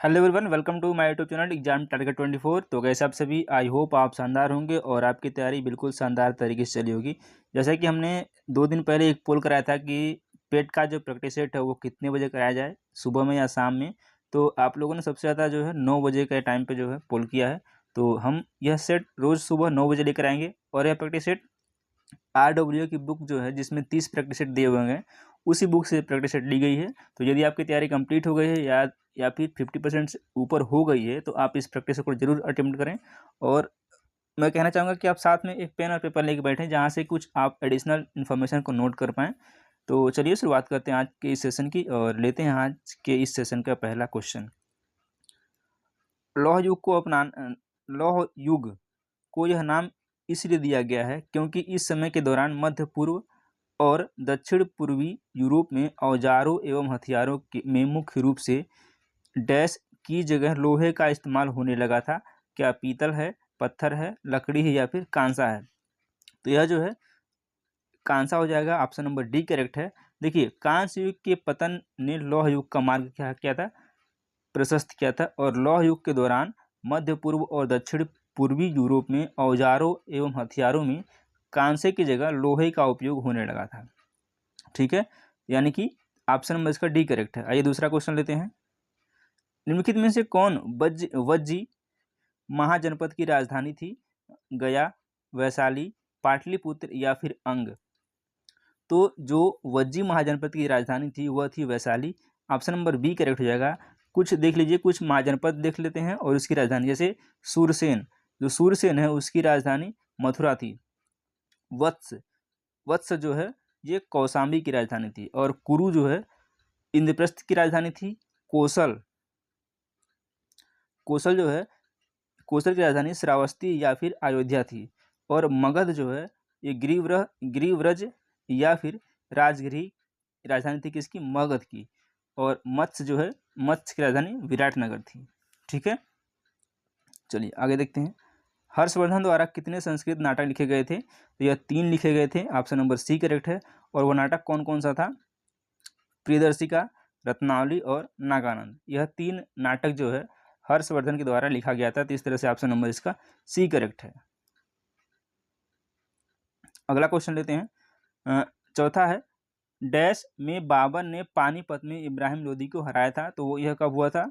Hello everyone, welcome to my YouTube channel exam target 24। तो कैसे आप सभी, आई होप आप शानदार होंगे और आपकी तैयारी बिल्कुल शानदार तरीके से चली होगी। जैसा कि हमने 2 दिन पहले एक पोल कराया था कि पेट का जो प्रैक्टिस सेट है वो कितने बजे कराया जाए, सुबह में या शाम में। तो आप लोगों ने सबसे ज़्यादा जो है 9 बजे के टाइम पे जो है पोल किया है। तो हम यह सेट रोज़ सुबह 9 बजे लेकर आएंगे और यह प्रैक्टिस सेट RWA की बुक जो है जिसमें 30 प्रैक्टिस सेट दिए हुए हैं, उसी बुक से प्रैक्टिस सेट ली गई है। तो यदि आपकी तैयारी कंप्लीट हो गई है या फिर 50% से ऊपर हो गई है तो आप इस प्रैक्टिस को जरूर अटेम्प्ट करें। और मैं कहना चाहूँगा कि आप साथ में एक पेन और पेपर लेके बैठें जहाँ से कुछ आप एडिशनल इन्फॉर्मेशन को नोट कर पाएँ। तो चलिए शुरुआत करते हैं आज के इस सेशन की और लेते हैं आज के इस सेशन का पहला क्वेश्चन। लौह युग को यह नाम इसलिए दिया गया है क्योंकि इस समय के दौरान मध्य पूर्व और दक्षिण पूर्वी यूरोप में औजारों एवं हथियारों में मुख्य रूप से डैश की जगह लोहे का इस्तेमाल होने लगा था। क्या पीतल है, पत्थर है, लकड़ी है या फिर कांसा है? तो यह जो है कांसा हो जाएगा। ऑप्शन नंबर डी करेक्ट है। देखिए, कांस्य युग के पतन ने लौह युग का मार्ग क्या किया था, प्रशस्त किया था। और लौह युग के दौरान मध्य पूर्व और दक्षिण पूर्वी यूरोप में औजारों एवं हथियारों में कांसे की जगह लोहे का उपयोग होने लगा था। ठीक है, यानी कि ऑप्शन नंबर इसका डी करेक्ट है। आइए दूसरा क्वेश्चन लेते हैं। निम्नलिखित में से कौन वज्जी महाजनपद की राजधानी थी? गया, वैशाली, पाटलिपुत्र या फिर अंग? तो जो वज्जी महाजनपद की राजधानी थी वह थी Vaishali. Option number B correct हो जाएगा। कुछ देख लीजिए, कुछ महाजनपद देख लेते हैं और उसकी राजधानी, जैसे सूरसेन, जो सूरसेन है उसकी राजधानी मथुरा थी। वत्स वत्स जो है ये कौशाम्बी की राजधानी थी। और कुरु जो है इंद्रप्रस्थ की राजधानी थी। कौशल कौशल जो है कौशल की राजधानी श्रावस्ती या फिर अयोध्या थी। और मगध जो है ये गिरिव्रज या फिर राजगिरी राजधानी थी किसकी, मगध की। और मत्स्य जो है मत्स्य की राजधानी विराटनगर थी। ठीक है, चलिए आगे देखते हैं। हर्षवर्धन द्वारा कितने संस्कृत नाटक लिखे गए थे? तो यह 3 लिखे गए थे। ऑप्शन नंबर सी करेक्ट है। और वह नाटक कौन कौन सा था? प्रियदर्शिका, रत्नावली और नागानंद। यह 3 नाटक जो है हर्षवर्धन के द्वारा लिखा गया था। तो इस तरह से ऑप्शन नंबर इसका सी करेक्ट है। अगला क्वेश्चन लेते हैं। चौथा है, डैश में बाबर ने पानीपत में इब्राहिम लोदी को हराया था। तो वो यह कब हुआ था?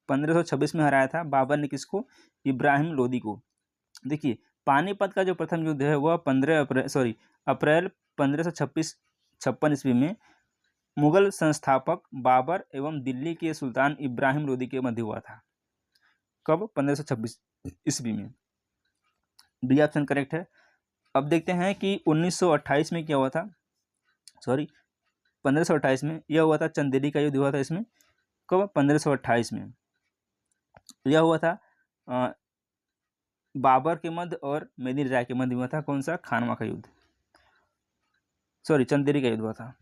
1526 में हराया था बाबर ने किसको? इब्राहिम लोदी को। देखिए, पानीपत का जो प्रथम युद्ध है वह अप्रैल 1556 ईस्वी में मुगल संस्थापक बाबर एवं दिल्ली के सुल्तान इब्राहिम लोदी के मध्य हुआ था। कब? 1526 ईस्वी में। बी ऑप्शन करेक्ट है। अब देखते हैं कि 1928 में क्या हुआ था। 1528 में यह हुआ था, चंदेरी का युद्ध हुआ था इसमें। कब? 1528 में। यह हुआ था बाबर के मध्य और मेदिनी राय के मध्य हुआ था। कौन सा? खानवा का युद्ध, चंदेरी का युद्ध हुआ था।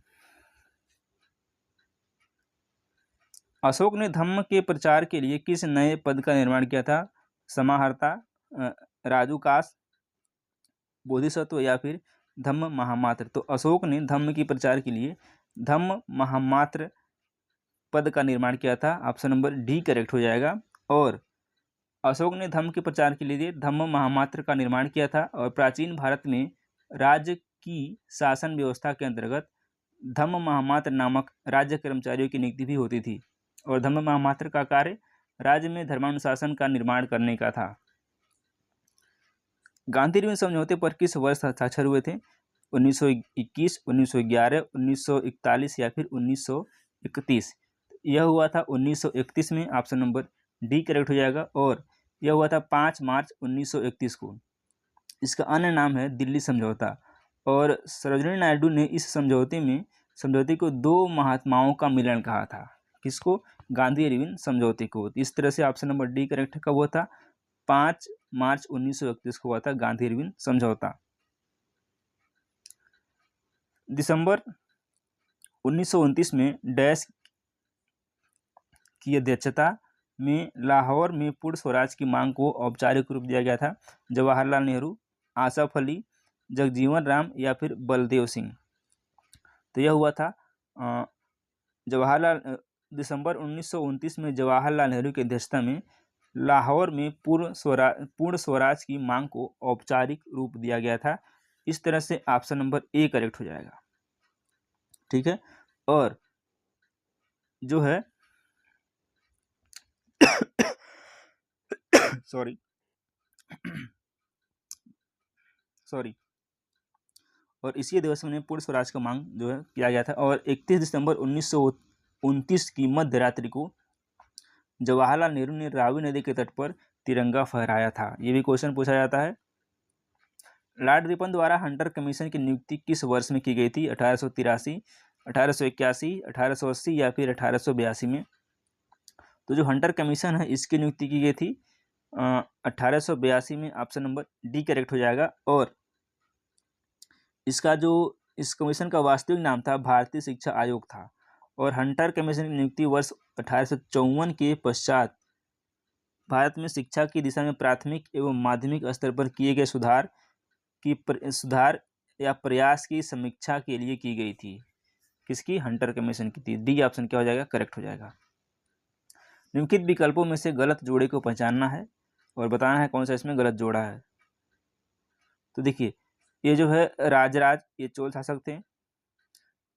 अशोक ने धम्म के प्रचार के लिए किस नए पद का निर्माण किया था? समाहर्ता, राजूकाश, बोधिसत्व या फिर धम्म महामात्र? तो अशोक ने धम्म के प्रचार के लिए धम्म महामात्र पद का निर्माण किया था। ऑप्शन नंबर डी करेक्ट हो जाएगा। और अशोक ने धम्म के प्रचार के लिए धम्म महामात्र का निर्माण किया था। और प्राचीन भारत में राज्य की शासन व्यवस्था के अंतर्गत धम्म महामात्र नामक राज्य कर्मचारियों की नियुक्ति भी होती थी। और धम्म महामात्र का कार्य राज्य में धर्मानुशासन का निर्माण करने का था। गांधी रिविन समझौते पर किस वर्ष हस्ताक्षर हुए थे? 1921, 1911, 1941 या फिर 1931? यह हुआ था 1931 में। ऑप्शन नंबर डी करेक्ट हो जाएगा। और यह हुआ था 5 मार्च 1931 को। इसका अन्य नाम है दिल्ली समझौता। और सरोजिनी नायडू ने इस समझौते को 2 महात्माओं का मिलन कहा था। किसको? गांधी इरविन समझौते को। इस तरह से ऑप्शन नंबर डी करेक्ट है। कब हुआ था? 5 मार्च 1931 को हुआ था गांधी इरविन समझौता। दिसंबर 1929 में डैश की अध्यक्षता में लाहौर में पूर्ण स्वराज की मांग को औपचारिक रूप दिया गया था। जवाहरलाल नेहरू, आसफ अली, जगजीवन राम या फिर बलदेव सिंह? तो यह हुआ था दिसंबर 1929 में जवाहरलाल नेहरू की अध्यक्षता में लाहौर में पूर्ण स्वराज की मांग को औपचारिक रूप दिया गया था। इस तरह से ऑप्शन नंबर ए करेक्ट हो जाएगा। ठीक है, और जो है सॉरी सॉरी और इसी दिवस में पूर्ण स्वराज का मांग जो है किया गया था। और 31 दिसंबर 1929 की मध्य रात्रि को जवाहरलाल नेहरू ने रावी नदी के तट पर तिरंगा फहराया था। ये भी क्वेश्चन पूछा जाता है। लॉर्ड रिपन द्वारा हंटर कमीशन की नियुक्ति किस वर्ष में की गई थी? 1883, 1881, 1880 या फिर 1882 में? तो जो हंटर कमीशन है इसकी नियुक्ति की गई थी 1882 में। ऑप्शन नंबर डी करेक्ट हो जाएगा। और इस कमीशन का वास्तविक नाम था भारतीय शिक्षा आयोग था। और हंटर कमीशन की नियुक्ति वर्ष 1854 के पश्चात भारत में शिक्षा की दिशा में प्राथमिक एवं माध्यमिक स्तर पर किए गए सुधार या प्रयास की समीक्षा के लिए की गई थी। किसकी? हंटर कमीशन की थी। डी ऑप्शन क्या हो जाएगा? करेक्ट हो जाएगा। निम्नलिखित विकल्पों में से गलत जोड़े को पहचानना है और बताना है कौन सा इसमें गलत जोड़ा है। तो देखिए, ये जो है राजराज, ये चोल शासक थे।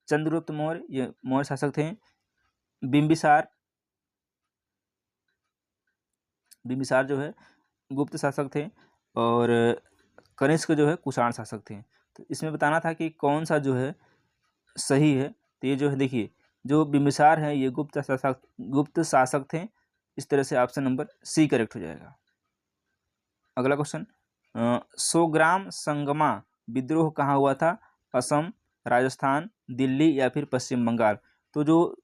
चंद्रगुप्त मौर्य, ये मौर्य शासक थे। बिंबिसार जो है गुप्त शासक थे। और कनिष्क जो है कुषाण शासक थे। तो इसमें बताना था कि कौन सा जो है सही है। तो ये जो है देखिए, जो बिंबिसार है ये गुप्त शासक थे। इस तरह से ऑप्शन नंबर सी करेक्ट हो जाएगा। अगला क्वेश्चन, सोग्राम संगमा विद्रोह कहाँ हुआ था? असम, राजस्थान, दिल्ली या फिर पश्चिम बंगाल? तो जो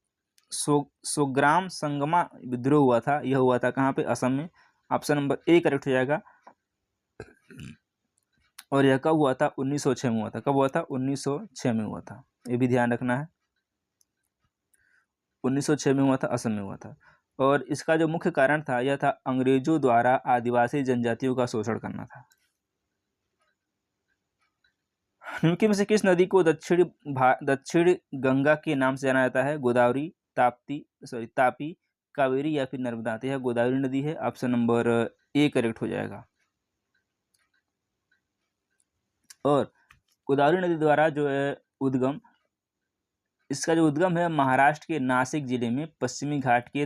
सोग्राम संगमा विद्रोह हुआ था यह हुआ था कहाँ पे? असम में। ऑप्शन नंबर ए करेक्ट हो जाएगा। और यह कब हुआ था? 1906 में हुआ था। कब हुआ था? 1906 में हुआ था। ये भी ध्यान रखना है। 1906 में हुआ था, असम में हुआ था। और इसका जो मुख्य कारण था यह था अंग्रेजों द्वारा आदिवासी जनजातियों का शोषण करना था। निम्नलिखित में से किस नदी को दक्षिण गंगा के नाम से जाना जाता है? गोदावरी, तापी, कावेरी या फिर नर्मदा? तो यह गोदावरी नदी है। ऑप्शन नंबर ए करेक्ट हो जाएगा। और गोदावरी नदी द्वारा जो है इसका जो उद्गम है महाराष्ट्र के नासिक जिले में पश्चिमी घाट के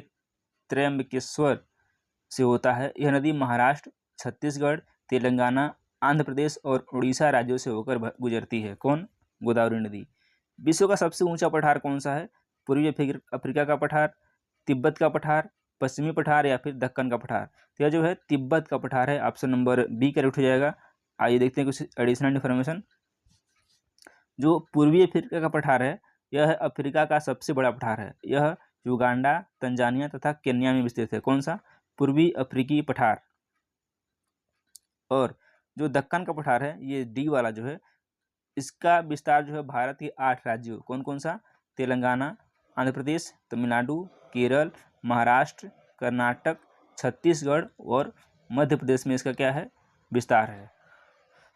त्र्यंबकेश्वर से होता है। यह नदी महाराष्ट्र, छत्तीसगढ़, तेलंगाना, आंध्र प्रदेश और उड़ीसा राज्यों से होकर गुजरती है। कौन? गोदावरी नदी। विश्व का सबसे ऊंचा पठार कौन सा है? पूर्वी अफ्रीका का पठार, तिब्बत का पठार, पश्चिमी पठार या फिर दक्कन का पठार? तो यह जो है तिब्बत का पठार है। ऑप्शन नंबर बी करेक्ट हो जाएगा। आइए देखते हैं कुछ एडिशनल इन्फॉर्मेशन। जो पूर्वी अफ्रीका का पठार है यह है अफ्रीका का सबसे बड़ा पठार है। यह युगांडा, तंजानिया तथा केन्या में विस्तृत है। कौन सा? पूर्वी अफ्रीकी पठार। और जो दक्कन का पठार है ये डी वाला जो है इसका विस्तार जो है भारत के 8 राज्यों, कौन कौन सा? तेलंगाना, आंध्र प्रदेश, तमिलनाडु, केरल, महाराष्ट्र, कर्नाटक, छत्तीसगढ़ और मध्य प्रदेश में इसका क्या है? विस्तार है।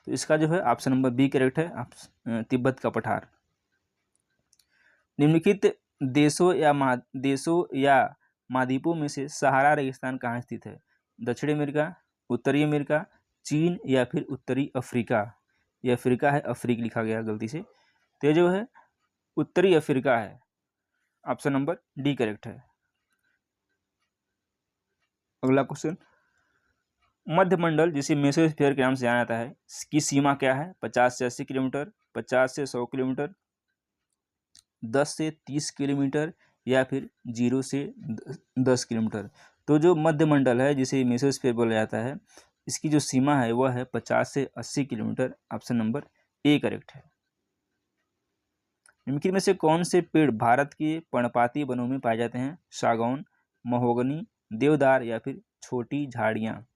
तो इसका जो है ऑप्शन नंबर बी करेक्ट है, तिब्बत का पठार। निम्नलिखित देशों या महाद्वीपों में से सहारा रेगिस्तान कहाँ स्थित है? दक्षिणी अमेरिका, उत्तरी अमेरिका, चीन या फिर उत्तरी अफ्रीका? ये अफ्रीका है, अफ्रीक लिखा गया गलती से। तो जो है उत्तरी अफ्रीका है। ऑप्शन नंबर डी करेक्ट है। अगला क्वेश्चन, मध्य मंडल जिसे मेसोस्फीयर के नाम से जाना जाता है की सीमा क्या है? 50 से 80 किलोमीटर, 50 से 100 किलोमीटर, 10 से 30 किलोमीटर या फिर 0 से 10 किलोमीटर? तो जो मध्य मंडल है जिसे मेसोस्फीयर बोला जाता है इसकी जो सीमा है वह है 50 से 80 kilometre. Option number A correct है। निम्नलिखित में से कौन से पेड़ भारत के पर्णपाती वनों में पाए जाते हैं? सागौन, महोगनी, देवदार या फिर छोटी झाड़ियाँ?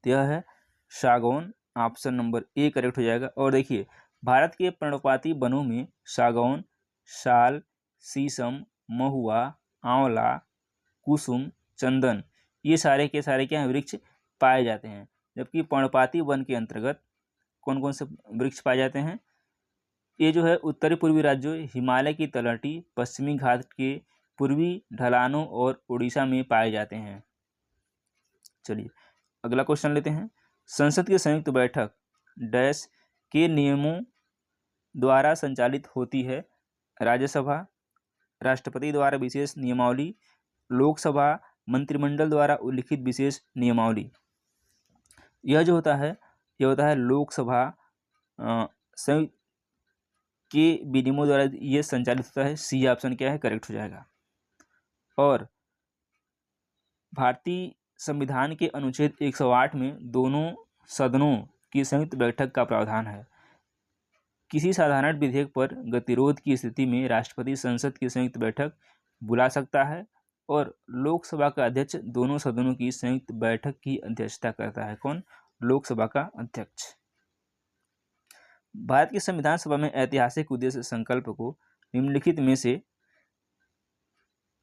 तो यह है सागौन। ऑप्शन नंबर ए करेक्ट हो जाएगा। और देखिए, भारत के पर्णपाती वनों में सागौन, साल, शीशम, महुआ, आंवला, कुसुम, चंदन ये सारे के सारे क्या हैं? वृक्ष पाए जाते हैं। जबकि पर्णपाती वन के अंतर्गत कौन कौन से वृक्ष पाए जाते हैं? ये जो है उत्तरी पूर्वी राज्यों, हिमालय की तलहटी, पश्चिमी घाट के पूर्वी ढलानों और उड़ीसा में पाए जाते हैं। चलिए अगला क्वेश्चन लेते हैं। संसद की संयुक्त बैठक डैश के नियमों द्वारा संचालित होती है? राज्यसभा, राष्ट्रपति द्वारा विशेष नियमावली, लोकसभा, मंत्रिमंडल द्वारा उल्लिखित विशेष नियमावली। यह जो होता है यह होता है लोकसभा संयुक्त के विनियमों द्वारा ये संचालित होता है। सी ऑप्शन क्या है करेक्ट हो जाएगा। और भारतीय संविधान के अनुच्छेद 108 में दोनों सदनों की संयुक्त बैठक का प्रावधान है। किसी साधारण विधेयक पर गतिरोध की स्थिति में राष्ट्रपति संसद की संयुक्त बैठक बुला सकता है और लोकसभा का अध्यक्ष दोनों सदनों की संयुक्त बैठक की अध्यक्षता करता है। कौन? लोकसभा का अध्यक्ष। भारत की संविधान सभा में ऐतिहासिक उद्देश्य संकल्प को निम्नलिखित में से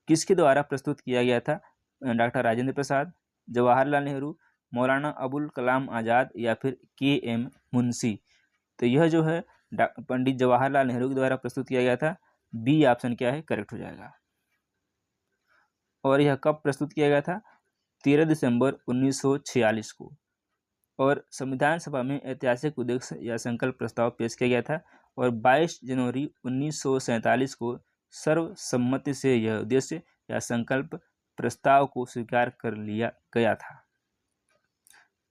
किसके द्वारा प्रस्तुत किया गया था? डॉक्टर राजेंद्र प्रसाद, जवाहरलाल नेहरू, मौलाना अबुल कलाम आज़ाद या फिर के.एम. मुंशी। तो यह जो है पंडित जवाहरलाल नेहरू के द्वारा प्रस्तुत किया गया था। बी ऑप्शन क्या है करेक्ट हो जाएगा। और यह कब प्रस्तुत किया गया था? 13 दिसंबर 1946 को। और संविधान सभा में ऐतिहासिक उद्देश्य या संकल्प प्रस्ताव पेश किया गया था और 22 जनवरी 1947 को सर्वसम्मति से यह उद्देश्य या संकल्प प्रस्ताव को स्वीकार कर लिया गया था।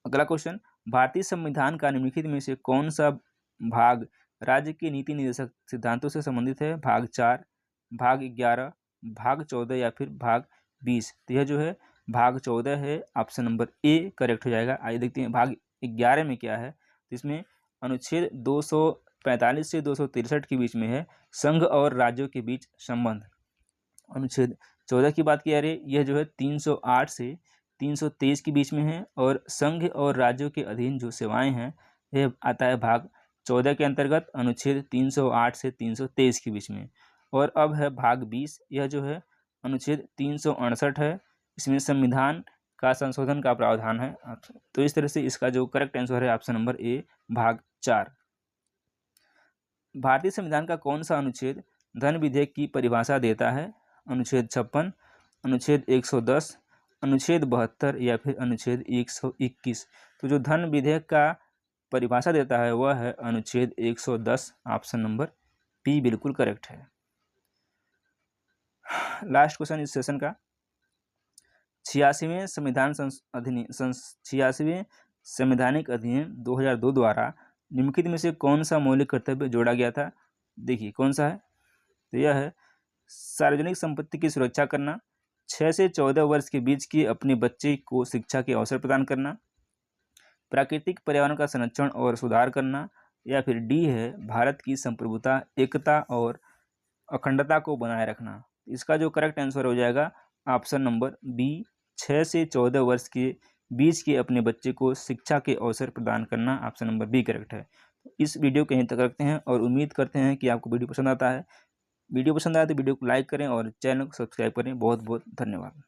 अगला क्वेश्चन, भारतीय संविधान का निम्नलिखित में से कौन सा भाग राज्य के नीति निर्देशक सिद्धांतों से संबंधित है? भाग 4, भाग 11, भाग 14 या फिर भाग 20। तो यह जो है भाग 14 है। ऑप्शन नंबर ए करेक्ट हो जाएगा। आइए देखते हैं भाग 11 में क्या है। तो इसमें अनुच्छेद 245 से 263 के बीच में है संघ और राज्यों के बीच संबंध। अनुच्छेद 14 की बात की जा रही है, यह जो है 308 से 323 के बीच में है और संघ और राज्यों के अधीन जो सेवाएं हैं यह आता है भाग 14 के अंतर्गत, अनुच्छेद 308 से 323 के बीच में। और अब है भाग 20, यह जो है अनुच्छेद 368 है। इसमें संविधान का संशोधन का प्रावधान है। तो इस तरह से इसका जो करेक्ट आंसर है ऑप्शन नंबर ए भाग 4। भारतीय संविधान का कौन सा अनुच्छेद धन विधेयक की परिभाषा देता है? अनुच्छेद 56, अनुच्छेद 110, अनुच्छेद 72 या फिर अनुच्छेद 121। तो जो धन विधेयक का परिभाषा देता है वह है अनुच्छेद 110। ऑप्शन नंबर बी बिल्कुल करेक्ट है। लास्ट क्वेश्चन इस सेशन का, 86वें संवैधानिक अधिनियम 2002 द्वारा निम्नलिखित में से कौन सा मौलिक कर्तव्य जोड़ा गया था? देखिए कौन सा है। तो यह है सार्वजनिक संपत्ति की सुरक्षा करना, 6 से 14 वर्ष के बीच के अपने बच्चे को शिक्षा के अवसर प्रदान करना, प्राकृतिक पर्यावरण का संरक्षण और सुधार करना, या फिर डी है भारत की संप्रभुता, एकता और अखंडता को बनाए रखना। इसका जो करेक्ट आंसर हो जाएगा ऑप्शन नंबर बी, 6 से 14 वर्ष के बीच के अपने बच्चे को शिक्षा के अवसर प्रदान करना। ऑप्शन नंबर बी करेक्ट है। इस वीडियो को यहीं तक रखते हैं और उम्मीद करते हैं कि आपको वीडियो पसंद आता है। वीडियो पसंद आए तो वीडियो को लाइक करें और चैनल को सब्सक्राइब करें। बहुत बहुत धन्यवाद।